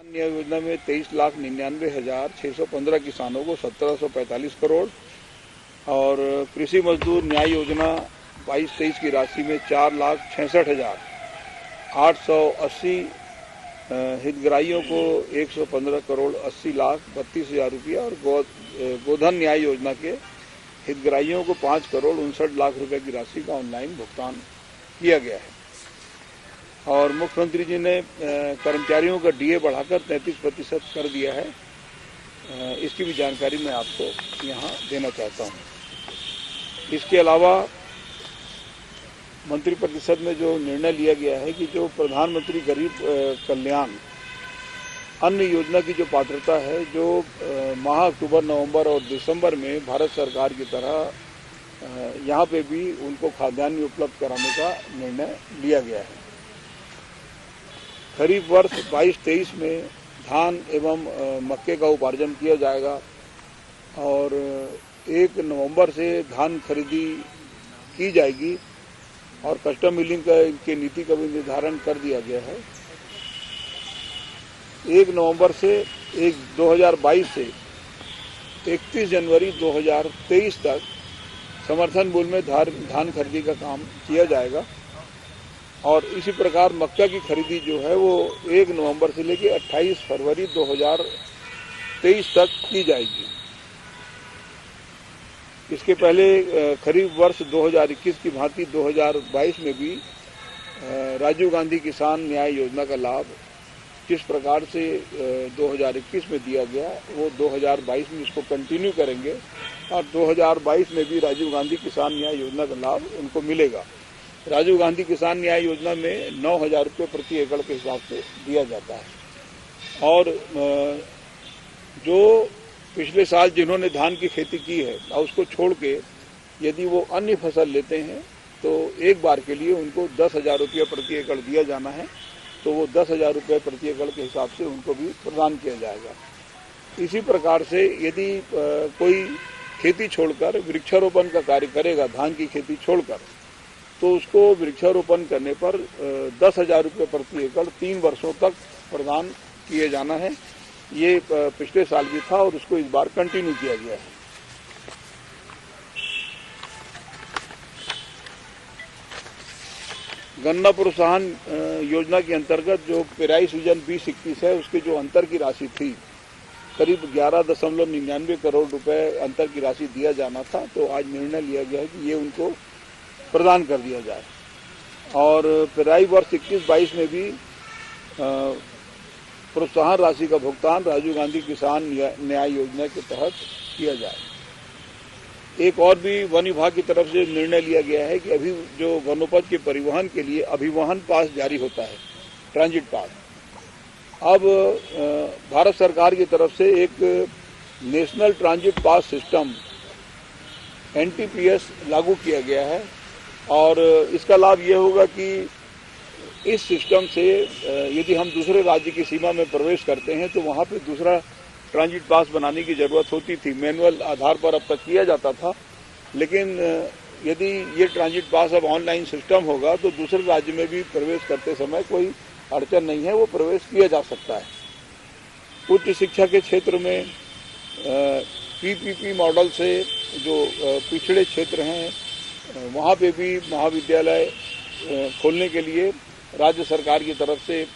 न्याय योजना में 23,99,615 किसानों को 1745 करोड़ और कृषि मजदूर न्याय योजना 22-23 की राशि में 4,66,880 हितग्राहियों को 115 करोड़ 80,32,000 रुपया और गोधन न्याय योजना के हितग्राहियों को 5 करोड़ 59 लाख रुपए की राशि का ऑनलाइन भुगतान किया गया है। और मुख्यमंत्री जी ने कर्मचारियों का डीए बढ़ाकर 33% कर दिया है। इसकी भी जानकारी मैं आपको यहाँ देना चाहता हूँ। इसके अलावा मंत्रिपरिषद में जो निर्णय लिया गया है कि जो प्रधानमंत्री गरीब कल्याण अन्न योजना की जो पात्रता है, जो माह अक्टूबर, नवंबर और दिसंबर में भारत सरकार की तरह यहाँ पे भी उनको खाद्यान्न उपलब्ध कराने का निर्णय लिया गया है। खरीफ वर्ष 22-23 में धान एवं मक्के का उपार्जन किया जाएगा और 1 नवंबर से धान खरीदी की जाएगी और कस्टम मिलिंग की नीति का भी निर्धारण कर दिया गया है। 1 नवंबर से 2022 से 31 जनवरी 2023 तक समर्थन मूल्य में धान खरीदी का काम किया जाएगा और इसी प्रकार मक्का की खरीदी जो है वो 1 नवंबर से लेकर 28 फरवरी 2023 तक की जाएगी। इसके पहले खरीफ वर्ष 2021 की भांति 2022 में भी राजीव गांधी किसान न्याय योजना का लाभ किस प्रकार से 2021 में दिया गया वो 2022 में इसको कंटिन्यू करेंगे और 2022 में भी राजीव गांधी किसान न्याय योजना का लाभ उनको मिलेगा। राजीव गांधी किसान न्याय योजना में 9,000 रुपये प्रति एकड़ के हिसाब से दिया जाता है और जो पिछले साल जिन्होंने धान की खेती की है और उसको छोड़ के यदि वो अन्य फसल लेते हैं तो एक बार के लिए उनको 10,000 रुपये प्रति एकड़ दिया जाना है, तो वो 10,000 रुपये प्रति एकड़ के हिसाब से उनको भी प्रदान किया जाएगा। इसी प्रकार से यदि कोई खेती छोड़कर वृक्षारोपण का कार्य करेगा, धान की खेती छोड़कर, तो उसको वृक्षारोपण करने पर 10,000 रुपये प्रति एकड़ 3 वर्षों तक प्रदान किए जाना है। ये पिछले साल भी था और उसको इस बार कंटिन्यू किया गया है। गन्ना प्रोत्साहन योजना के अंतर्गत जो पेराई सीजन 2021 है उसके जो अंतर की राशि थी करीब 11.99 करोड़ रुपए अंतर की राशि दिया जाना था, तो आज निर्णय लिया गया है कि ये उनको प्रदान कर दिया जाए और पेराई वर्ष 21-22 में भी प्रोत्साहन राशि का भुगतान राजीव गांधी किसान न्याय योजना के तहत किया जाए। एक और भी वन विभाग की तरफ से निर्णय लिया गया है कि अभी जो वनोपज के परिवहन के लिए अभिवहन पास जारी होता है, ट्रांजिट पास, अब भारत सरकार की तरफ से एक national transit pass system NTPS लागू किया गया है और इसका लाभ ये होगा कि इस सिस्टम से यदि हम दूसरे राज्य की सीमा में प्रवेश करते हैं तो वहाँ पे दूसरा ट्रांजिट पास बनाने की ज़रूरत होती थी। मैनुअल आधार पर अब तक किया जाता था, लेकिन यदि ये ट्रांजिट पास अब ऑनलाइन सिस्टम होगा तो दूसरे राज्य में भी प्रवेश करते समय कोई अड़चन नहीं है, वो प्रवेश किया जा सकता है। उच्च शिक्षा के क्षेत्र में PPP मॉडल से जो पिछड़े क्षेत्र हैं वहाँ पे भी महाविद्यालय खोलने के लिए राज्य सरकार की तरफ से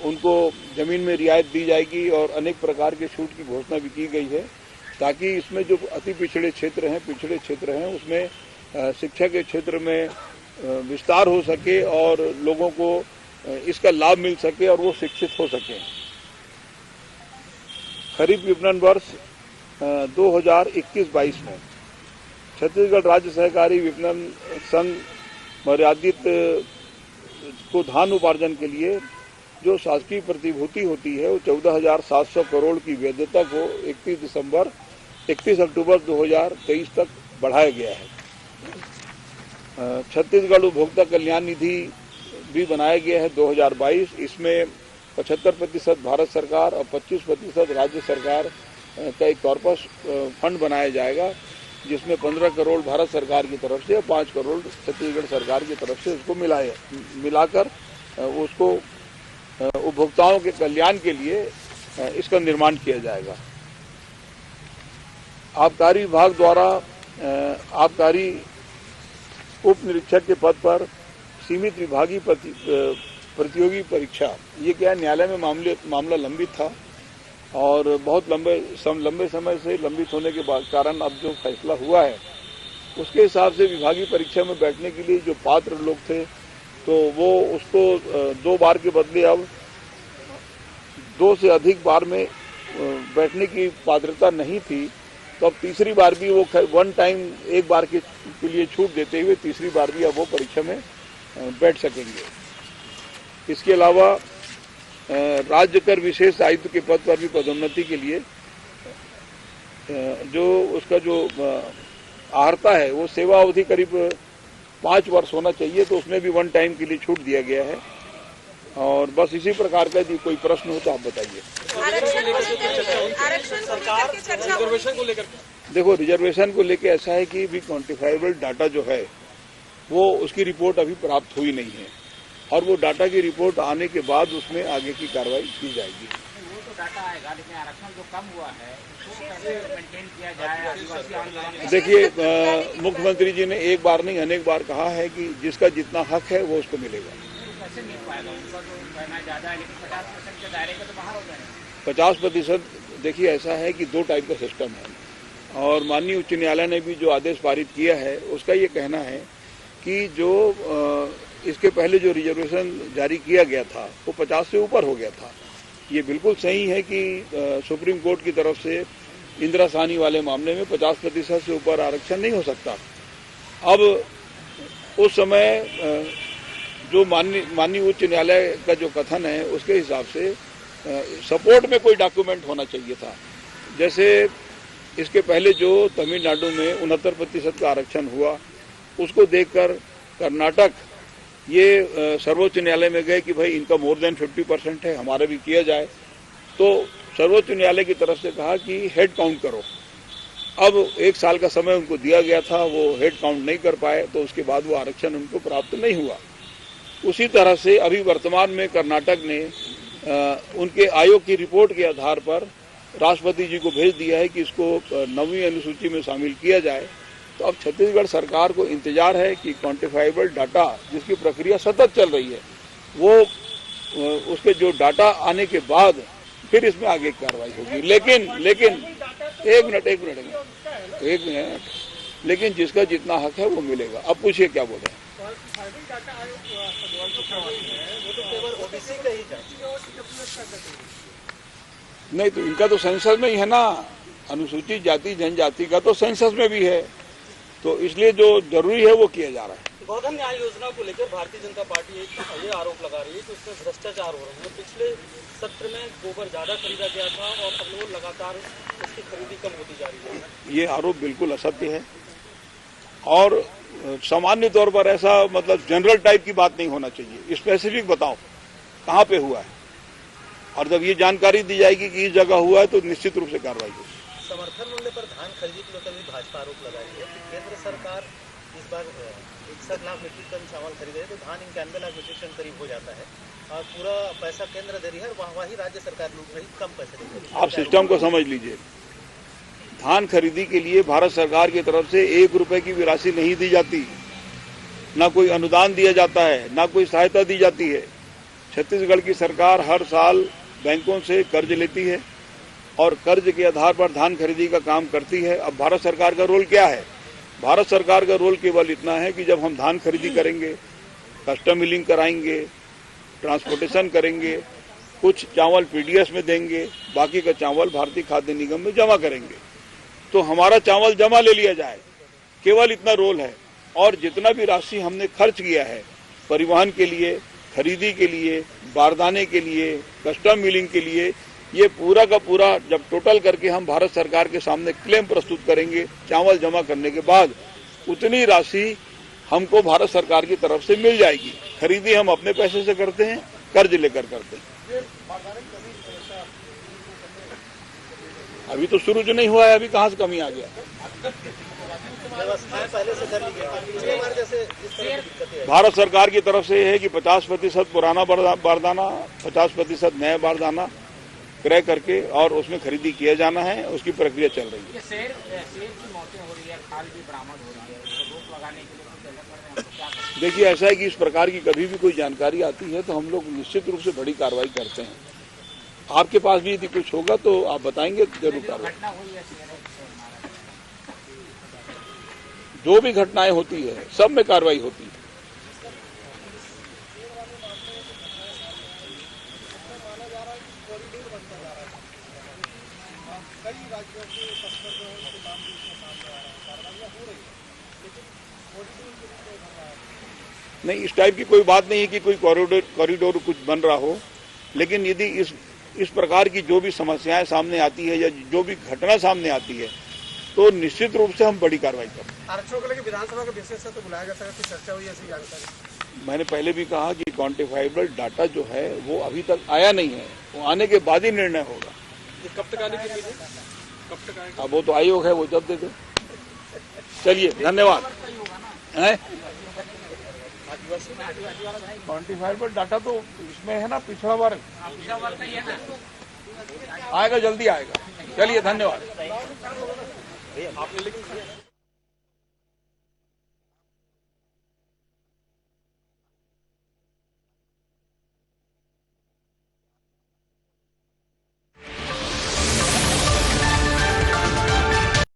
उनको ज़मीन में रियायत दी जाएगी और अनेक प्रकार के छूट की घोषणा भी की गई है ताकि इसमें जो अति पिछड़े क्षेत्र हैं उसमें शिक्षा के क्षेत्र में विस्तार हो सके और लोगों को इसका लाभ मिल सके और वो शिक्षित हो सकें। खरीफ विपणन वर्ष 2021-22 में छत्तीसगढ़ राज्य सहकारी विपणन संघ मर्यादित को धान उपार्जन के लिए जो शासकीय प्रतिभूति होती है वो 14,700 करोड़ की वैधता को 31 अक्टूबर 2023 तक बढ़ाया गया है। छत्तीसगढ़ उपभोक्ता कल्याण निधि भी बनाया गया है 2022। इसमें 75% भारत सरकार और 25% राज्य सरकार का एक कॉर्पस फंड बनाया जाएगा जिसमें 15 करोड़ भारत सरकार की तरफ से और 5 करोड़ छत्तीसगढ़ सरकार की तरफ से उसको मिलाकर उसको उपभोक्ताओं के कल्याण के लिए इसका निर्माण किया जाएगा। आबकारी विभाग द्वारा आबकारी उप निरीक्षक के पद पर सीमित विभागीय प्रतियोगी परीक्षा, ये क्या न्यायालय में मामला लंबित था और बहुत लंबे समय से लंबित होने के कारण अब जो फैसला हुआ है उसके हिसाब से विभागीय परीक्षा में बैठने के लिए जो पात्र लोग थे तो वो उसको 2 बार के बदले अब 2 से अधिक बार में बैठने की पात्रता नहीं थी, तो अब तीसरी बार भी वो वन टाइम एक बार के लिए छूट देते हुए तीसरी बार भी अब वो परीक्षा में बैठ सकेंगे। इसके अलावा राज्य कर विशेष आयुक्त के पद पर भी पदोन्नति के लिए जो उसका जो अर्हता है वो सेवा अवधि करीब 5 वर्ष होना चाहिए, तो उसमें भी वन टाइम के लिए छूट दिया गया है। और बस इसी प्रकार का यदि कोई प्रश्न हो तो आप बताइए। देखो, रिजर्वेशन को लेकर ऐसा है कि भी क्वांटिफाइबल डाटा जो है वो उसकी रिपोर्ट अभी प्राप्त हुई नहीं है और वो डाटा की रिपोर्ट आने के बाद उसमें आगे की कार्रवाई की जाएगी। वो तो डाटा आएगा, लेकिन आरक्षण जो कम हुआ है उसको कैसे मेंटेन किया जाए? आदिवासी आंदोलन, देखिए, मुख्यमंत्री जी ने एक बार नहीं अनेक बार कहा है कि जिसका जितना हक है वो उसको मिलेगा। कैसे मिल पाएगा? उनका तो कहना ज्यादा है, लेकिन 50% के दायरे के तो बाहर हो जाएंगे। 50%, देखिए ऐसा है कि 2 टाइप का सिस्टम है और माननीय उच्च न्यायालय ने भी जो आदेश पारित किया है उसका ये कहना है कि जो इसके पहले जो रिजर्वेशन जारी किया गया था वो 50 से ऊपर हो गया था। ये बिल्कुल सही है कि सुप्रीम कोर्ट की तरफ से इंदिरा साहनी वाले मामले में 50% से ऊपर आरक्षण नहीं हो सकता। अब उस समय जो माननीय उच्च न्यायालय का जो कथन है उसके हिसाब से सपोर्ट में कोई डॉक्यूमेंट होना चाहिए था। जैसे इसके पहले जो तमिलनाडु में 69% का आरक्षण हुआ उसको देखकर कर्नाटक ये सर्वोच्च न्यायालय में गए कि भाई इनका मोर देन 50% है, हमारा भी किया जाए। तो सर्वोच्च न्यायालय की तरफ से कहा कि हेड काउंट करो। अब 1 साल का समय उनको दिया गया था, वो हेड काउंट नहीं कर पाए, तो उसके बाद वो आरक्षण उनको प्राप्त नहीं हुआ। उसी तरह से अभी वर्तमान में कर्नाटक ने उनके आयोग की रिपोर्ट के आधार पर राष्ट्रपति जी को भेज दिया है कि इसको 9वीं अनुसूची में शामिल किया जाए। तो अब छत्तीसगढ़ सरकार को इंतजार है कि क्वांटिफाइबल डाटा जिसकी प्रक्रिया सतत चल रही है वो उसके जो डाटा आने के बाद फिर इसमें आगे कार्रवाई होगी। लेकिन एक मिनट, लेकिन जिसका जितना हक है वो मिलेगा। अब पूछिए क्या बोले। नहीं, तो इनका तो सेंसस में ही है ना, अनुसूचित जाति जनजाति का तो सेंसस में भी है, तो इसलिए जो जरूरी है वो किया जा रहा है। गोधन न्याय योजना को लेकर भारतीय जनता पार्टी ये आरोप लगा रही है कि उसमें भ्रष्टाचार हो रहे हैं। पिछले सत्र में गोबर ज्यादा खरीदा गया था और अब वो लगातार उसकी खरीदी कम होती जा रही है। ये आरोप बिल्कुल असत्य है और सामान्य तौर पर ऐसा मतलब जनरल टाइप की बात नहीं होना चाहिए। स्पेसिफिक बताओ कहाँ पे हुआ है, और जब ये जानकारी दी जाएगी कि इस जगह हुआ है तो निश्चित रूप से कार्रवाई होगी। समर्थन मूल्य पर धान खरीदी को लेकर भी भाजपा आरोप लगा रही है कि केंद्र सरकार इस बार 61 लाख मीट्रिक टन चावल खरीदे तो धान 91 लाख मीट्रिक टन करीब हो जाता है और पूरा पैसा केंद्र दे रही है और वही राज्य सरकार लूट रही, कम पैसे दे रही है। आप सिस्टम को समझ लीजिए। धान खरीदी के लिए भारत सरकार की तरफ से 1 रुपए की भी राशि नहीं दी जाती, ना कोई अनुदान दिया जाता है, ना कोई सहायता दी जाती है। छत्तीसगढ़ की सरकार हर साल बैंकों से कर्ज लेती है और कर्ज के आधार पर धान खरीदी का काम करती है। अब भारत सरकार का रोल क्या है? भारत सरकार का रोल केवल इतना है कि जब हम धान खरीदी करेंगे, कस्टम मिलिंग कराएंगे, ट्रांसपोर्टेशन करेंगे, कुछ चावल पीडीएस में देंगे, बाकी का चावल भारतीय खाद्य निगम में जमा करेंगे, तो हमारा चावल जमा ले लिया जाए, केवल इतना रोल है। और जितना भी राशि हमने खर्च किया है परिवहन के लिए, खरीदी के लिए, बारदाने के लिए, कस्टम मिलिंग के लिए, ये पूरा का पूरा जब टोटल करके हम भारत सरकार के सामने क्लेम प्रस्तुत करेंगे चावल जमा करने के बाद, उतनी राशि हमको भारत सरकार की तरफ से मिल जाएगी। खरीदी हम अपने पैसे से करते हैं, कर्ज लेकर करते हैं। अभी तो शुरू जो नहीं हुआ है, अभी कहाँ से कमी आ गया? व्यवस्थाएं पहले से कर ली गई थी। पिछली बार जैसे जिस तरह की दिक्कतें आई, भारत सरकार की तरफ से है कि 50% पुराना बारदाना, 50% नया बारदाना क्रय करके और उसमें खरीदी किया जाना है। उसकी प्रक्रिया चल रही है। ये शेर की मौतें हो रही है, खाल भी बरामद हो रही है, उसको रोक लगाने के लिए कुछ अलग कर रहे हैं, तो क्या करें? देखिए, ऐसा है कि इस प्रकार की कभी भी कोई जानकारी आती है तो हम लोग निश्चित रूप से बड़ी कार्रवाई करते हैं। आपके पास भी यदि कुछ होगा तो आप बताएंगे, जरूर कार्रवाई। घटना हुई है शेर मारा, जो भी घटनाएं होती है सब में कार्रवाई होती है। नहीं, इस टाइप की कोई बात नहीं है कि कोई कॉरिडोर कुछ बन रहा हो, लेकिन यदि इस प्रकार की जो भी समस्याएं सामने आती है या जो भी घटना सामने आती है तो निश्चित रूप से हम बड़ी कार्रवाई करते हैं। आरक्षकों को लेकर विधानसभा के विशेष सत्र बुलाया जा सकता है, कुछ चर्चा हुई ऐसी जानकारी? मैंने पहले भी कहा कि क्वांटिफाइबल डाटा जो है वो अभी तक आया नहीं है, वो आने के बाद ही निर्णय होगा। ये कब तक आने की मीटिंग? कब तक आएगा? अब वो तो आयोग है, वो जब दे दे। चलिए, धन्यवाद। क्वांटिफाइबल डाटा तो इसमें है ना, पिछड़ा वर्ग आएगा, जल्दी आएगा। चलिए, धन्यवाद। आपने लेकिन